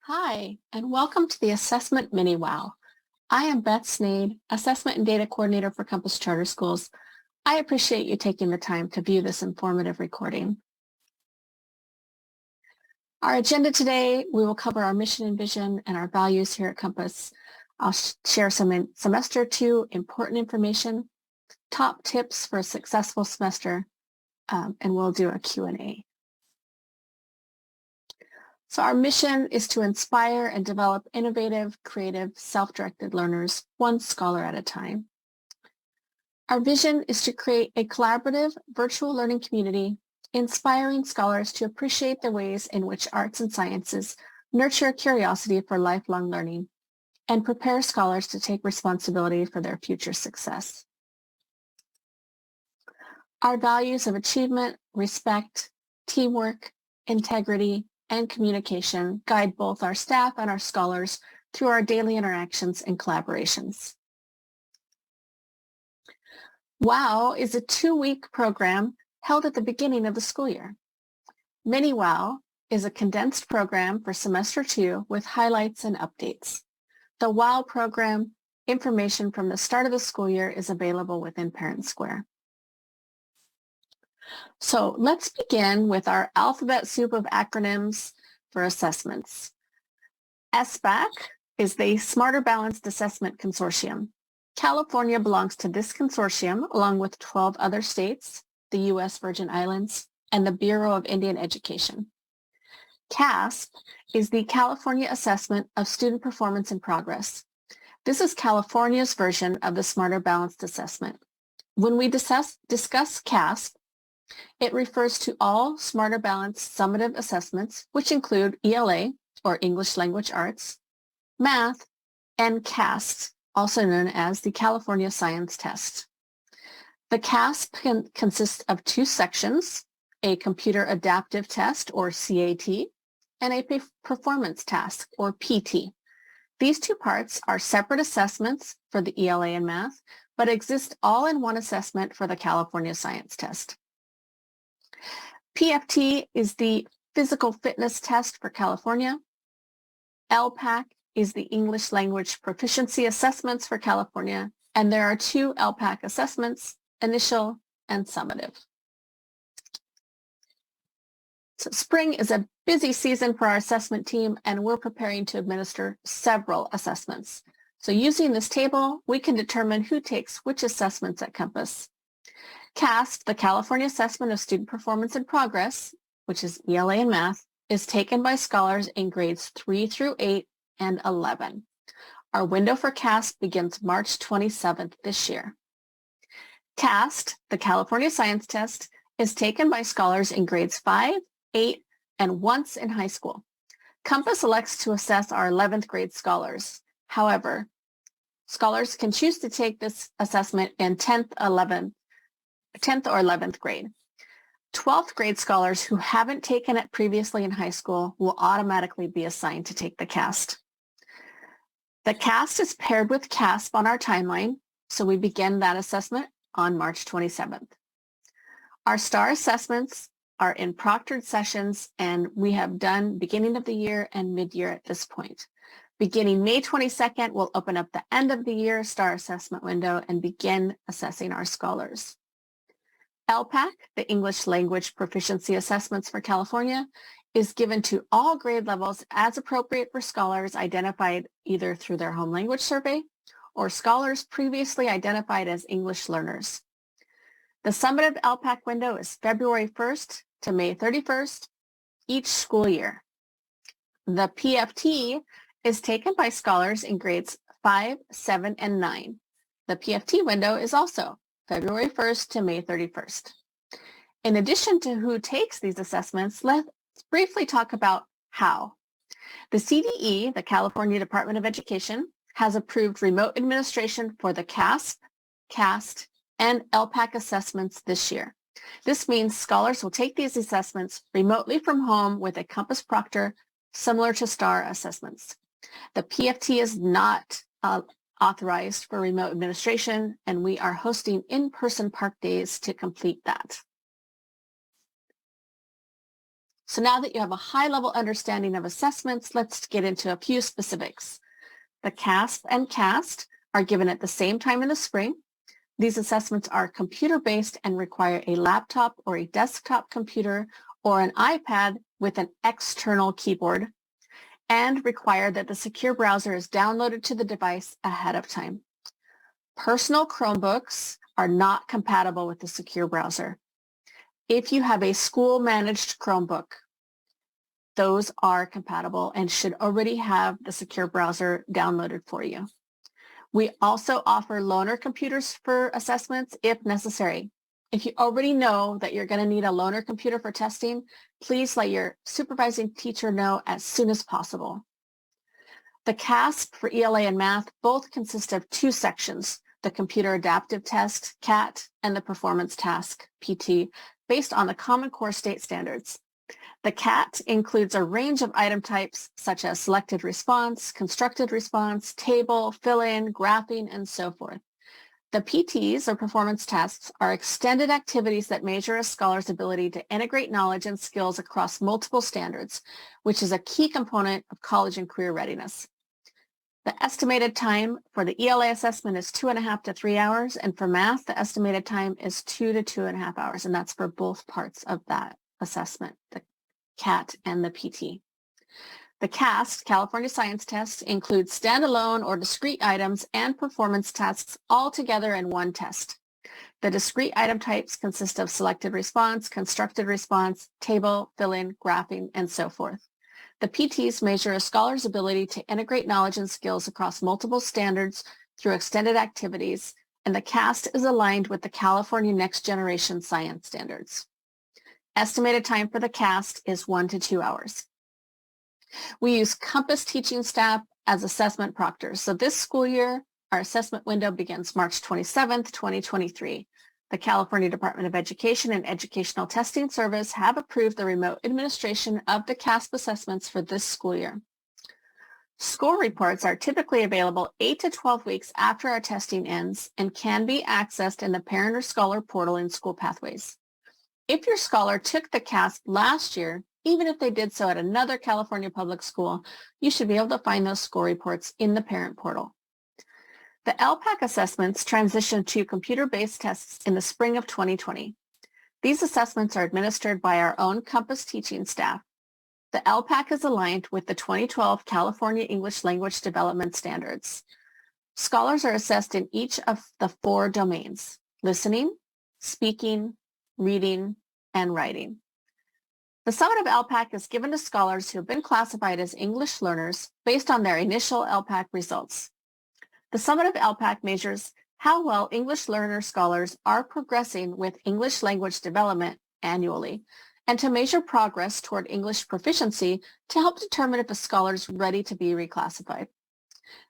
Hi, and welcome to the Assessment Mini Wow. I am Beth Snade, Assessment and Data Coordinator for Compass Charter Schools. I appreciate you taking the time to view this informative recording. Our agenda today, we will cover our mission and vision and our values here at Compass. I'll share some semester 2 important information, top tips for a successful semester, and we'll do a Q&A. So our mission is to inspire and develop innovative, creative, self-directed learners, one scholar at a time. Our vision is to create a collaborative virtual learning community, inspiring scholars to appreciate the ways in which arts and sciences nurture curiosity for lifelong learning and prepare scholars to take responsibility for their future success. Our values of achievement, respect, teamwork, integrity, and communication guide both our staff and our scholars through our daily interactions and collaborations. WOW is a 2-week program held at the beginning of the school year. Mini WOW is a condensed program for semester 2 with highlights and updates. The WOW program information from the start of the school year is available within Parent Square. So let's begin with our alphabet soup of acronyms for assessments. SBAC is the Smarter Balanced Assessment Consortium. California belongs to this consortium along with 12 other states, the U.S. Virgin Islands, and the Bureau of Indian Education. CASP is the California Assessment of Student Performance and Progress. This is California's version of the Smarter Balanced Assessment. When we discuss CASP, it refers to all Smarter Balanced summative assessments, which include ELA, or English Language Arts, math, and CAST, also known as the California Science Test. The CASP consists of 2 sections, a Computer Adaptive Test, or CAT, and a Performance Task, or PT. These 2 parts are separate assessments for the ELA and math, but exist all in one assessment for the California Science Test. PFT is the Physical Fitness Test for California. LPAC is the English Language Proficiency Assessments for California, and there are 2 LPAC assessments, initial and summative. So spring is a busy season for our assessment team, and we're preparing to administer several assessments. So using this table, we can determine who takes which assessments at Compass. CASP, the California Assessment of Student Performance and Progress, which is ELA and math, is taken by scholars in grades 3 through 8 and 11. Our window for CASP begins March 27th this year. CAST, the California Science Test, is taken by scholars in grades 5, 8, and once in high school. Compass elects to assess our 11th grade scholars. However, scholars can choose to take this assessment in 10th or 11th grade. 12th grade scholars who haven't taken it previously in high school will automatically be assigned to take the CAST. The CAST is paired with CASP on our timeline, so we begin that assessment on March 27th. Our STAR assessments are in proctored sessions, and we have done beginning of the year and mid-year at this point. Beginning May 22nd, we'll open up the end of the year STAR assessment window and begin assessing our scholars. LPAC, the English Language Proficiency Assessments for California, is given to all grade levels as appropriate for scholars identified either through their home language survey or scholars previously identified as English learners. The summative LPAC window is February 1st to May 31st each school year. The PFT is taken by scholars in grades 5, 7, and 9. The PFT window is also February 1st to May 31st. In addition to who takes these assessments, let's briefly talk about how. The CDE, the California Department of Education, has approved remote administration for the CASP, CAST, and LPAC assessments this year. This means scholars will take these assessments remotely from home with a Compass proctor similar to STAR assessments. The PFT is not authorized for remote administration, and we are hosting in-person park days to complete that. So now that you have a high-level understanding of assessments, let's get into a few specifics. The CASP and CAST are given at the same time in the spring. These assessments are computer-based and require a laptop or a desktop computer or an iPad with an external keyboard, and require that the secure browser is downloaded to the device ahead of time. Personal Chromebooks are not compatible with the secure browser. If you have a school-managed Chromebook, those are compatible and should already have the secure browser downloaded for you. We also offer loaner computers for assessments if necessary. If you already know that you're going to need a loaner computer for testing, please let your supervising teacher know as soon as possible. The CASP for ELA and math both consist of two sections, the Computer Adaptive Test, CAT, and the Performance Task, PT, based on the Common Core State Standards. The CAT includes a range of item types such as selected response, constructed response, table, fill-in, graphing, and so forth. The PTs, or performance tasks, are extended activities that measure a scholar's ability to integrate knowledge and skills across multiple standards, which is a key component of college and career readiness. The estimated time for the ELA assessment is 2.5 to 3 hours, and for math, the estimated time is 2 to 2.5 hours, and that's for both parts of that assessment, the CAT and the PT. The CAST, California Science Test, includes standalone or discrete items and performance tasks all together in one test. The discrete item types consist of selected response, constructed response, table, fill-in, graphing, and so forth. The PTs measure a scholar's ability to integrate knowledge and skills across multiple standards through extended activities, and the CAST is aligned with the California Next Generation Science Standards. Estimated time for the CAST is 1 to 2 hours. We use Compass teaching staff as assessment proctors. So this school year, our assessment window begins March 27th, 2023. The California Department of Education and Educational Testing Service have approved the remote administration of the CASP assessments for this school year. Score reports are typically available 8 to 12 weeks after our testing ends and can be accessed in the Parent or Scholar portal in School Pathways. If your scholar took the CASP last year, even if they did so at another California public school, you should be able to find those score reports in the parent portal. The LPAC assessments transitioned to computer-based tests in the spring of 2020. These assessments are administered by our own Compass teaching staff. The LPAC is aligned with the 2012 California English Language Development Standards. Scholars are assessed in each of the 4 domains: listening, speaking, reading, and writing. The summative LPAC is given to scholars who have been classified as English learners based on their initial LPAC results. The summative LPAC measures how well English learner scholars are progressing with English language development annually, and to measure progress toward English proficiency to help determine if a scholar is ready to be reclassified.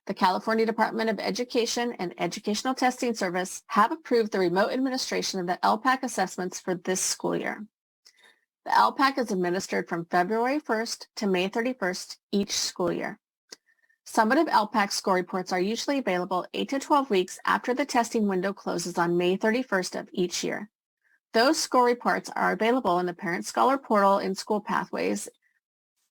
The California Department of Education and Educational Testing Service have approved the remote administration of the LPAC assessments for this school year. The LPAC is administered from February 1st to May 31st each school year. Summative LPAC score reports are usually available 8 to 12 weeks after the testing window closes on May 31st of each year. Those score reports are available in the Parent Scholar portal in School Pathways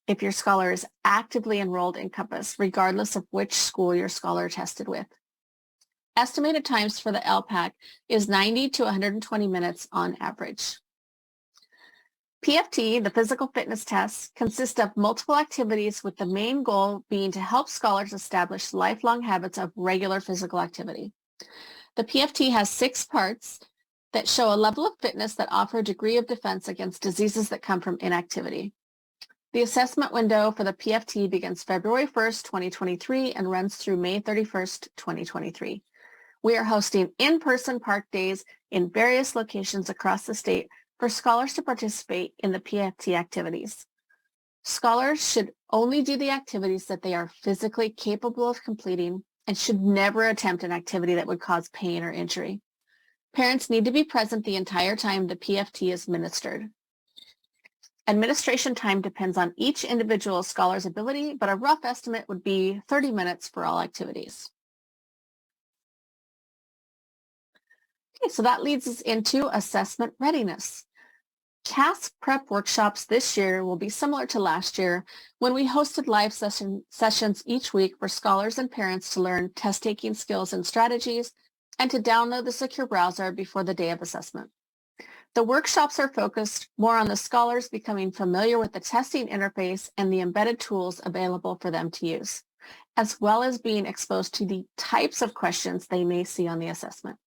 if your scholar is actively enrolled in Compass, regardless of which school your scholar tested with. Estimated times for the LPAC is 90 to 120 minutes on average. PFT, the physical fitness tests, consist of multiple activities with the main goal being to help scholars establish lifelong habits of regular physical activity. The PFT has 6 parts that show a level of fitness that offer a degree of defense against diseases that come from inactivity. The assessment window for the PFT begins February 1st, 2023 and runs through May 31st, 2023. We are hosting in-person park days in various locations across the state for scholars to participate in the PFT activities. Scholars should only do the activities that they are physically capable of completing and should never attempt an activity that would cause pain or injury. Parents need to be present the entire time the PFT is administered. Administration time depends on each individual scholar's ability, but a rough estimate would be 30 minutes for all activities. Okay, so that leads us into assessment readiness. CAS prep workshops this year will be similar to last year when we hosted live sessions each week for scholars and parents to learn test-taking skills and strategies and to download the secure browser before the day of assessment. The workshops are focused more on the scholars becoming familiar with the testing interface and the embedded tools available for them to use, as well as being exposed to the types of questions they may see on the assessment.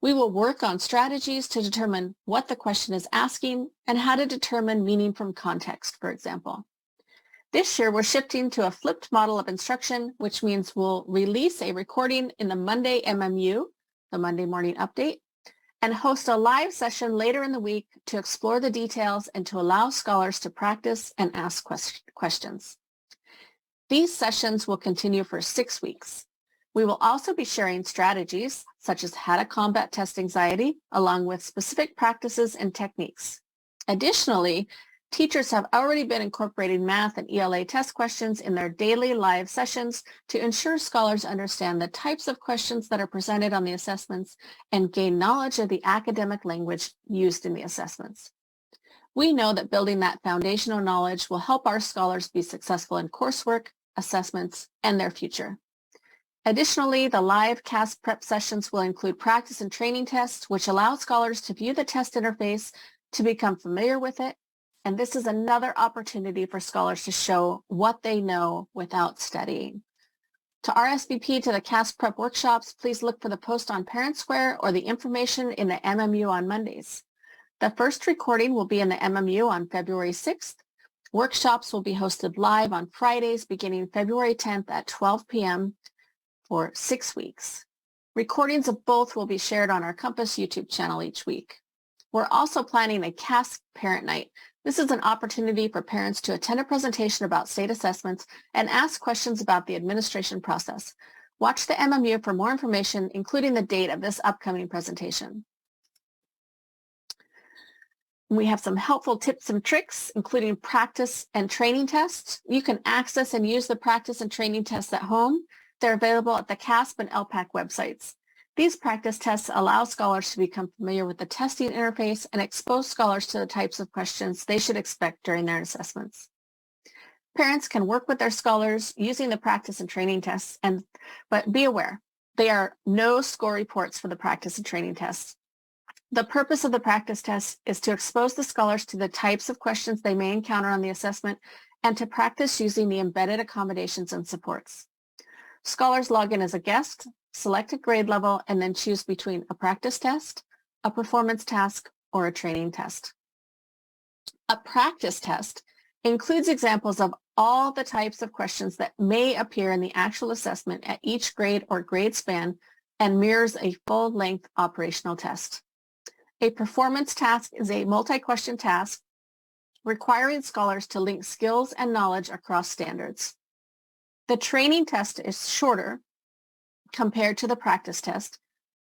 We will work on strategies to determine what the question is asking and how to determine meaning from context, for example. This year, we're shifting to a flipped model of instruction, which means we'll release a recording in the Monday MMU, the Monday morning update, and host a live session later in the week to explore the details and to allow scholars to practice and ask questions. These sessions will continue for 6 weeks. We will also be sharing strategies such as how to combat test anxiety, along with specific practices and techniques. Additionally, teachers have already been incorporating math and ELA test questions in their daily live sessions to ensure scholars understand the types of questions that are presented on the assessments and gain knowledge of the academic language used in the assessments. We know that building that foundational knowledge will help our scholars be successful in coursework, assessments, and their future. Additionally, the live CAS prep sessions will include practice and training tests, which allow scholars to view the test interface, to become familiar with it, and this is another opportunity for scholars to show what they know without studying. To RSVP to the CAS prep workshops, please look for the post on Parent Square or the information in the MMU on Mondays. The first recording will be in the MMU on February 6th. Workshops will be hosted live on Fridays beginning February 10th at 12 p.m. for 6 weeks. Recordings of both will be shared on our Compass YouTube channel each week. We're also planning a CAS Parent Night. This is an opportunity for parents to attend a presentation about state assessments and ask questions about the administration process. Watch the MMU for more information, including the date of this upcoming presentation. We have some helpful tips and tricks, including practice and training tests. You can access and use the practice and training tests at home. They're available at the CASP and LPAC websites. These practice tests allow scholars to become familiar with the testing interface and expose scholars to the types of questions they should expect during their assessments. Parents can work with their scholars using the practice and training tests, but be aware, they are no score reports for the practice and training tests. The purpose of the practice test is to expose the scholars to the types of questions they may encounter on the assessment and to practice using the embedded accommodations and supports. Scholars log in as a guest, select a grade level, and then choose between a practice test, a performance task, or a training test. A practice test includes examples of all the types of questions that may appear in the actual assessment at each grade or grade span and mirrors a full-length operational test. A performance task is a multi-question task requiring scholars to link skills and knowledge across standards. The training test is shorter compared to the practice test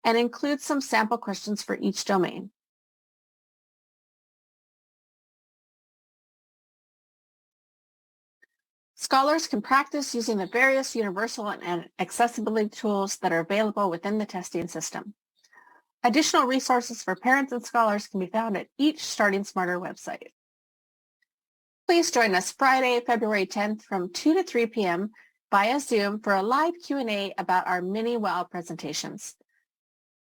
and includes some sample questions for each domain. Scholars can practice using the various universal and accessibility tools that are available within the testing system. Additional resources for parents and scholars can be found at each Starting Smarter website. Please join us Friday, February 10th from 2 to 3 p.m. via Zoom for a live Q&A about our Mini-WOW presentations.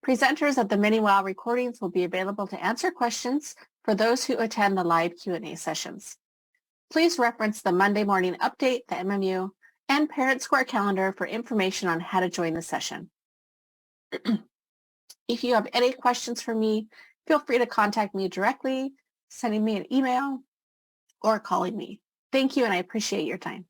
Presenters of the Mini-WOW recordings will be available to answer questions for those who attend the live Q&A sessions. Please reference the Monday morning update, the MMU, and Parent Square calendar for information on how to join the session. If you have any questions for me, feel free to contact me directly, sending me an email, or calling me. Thank you, and I appreciate your time.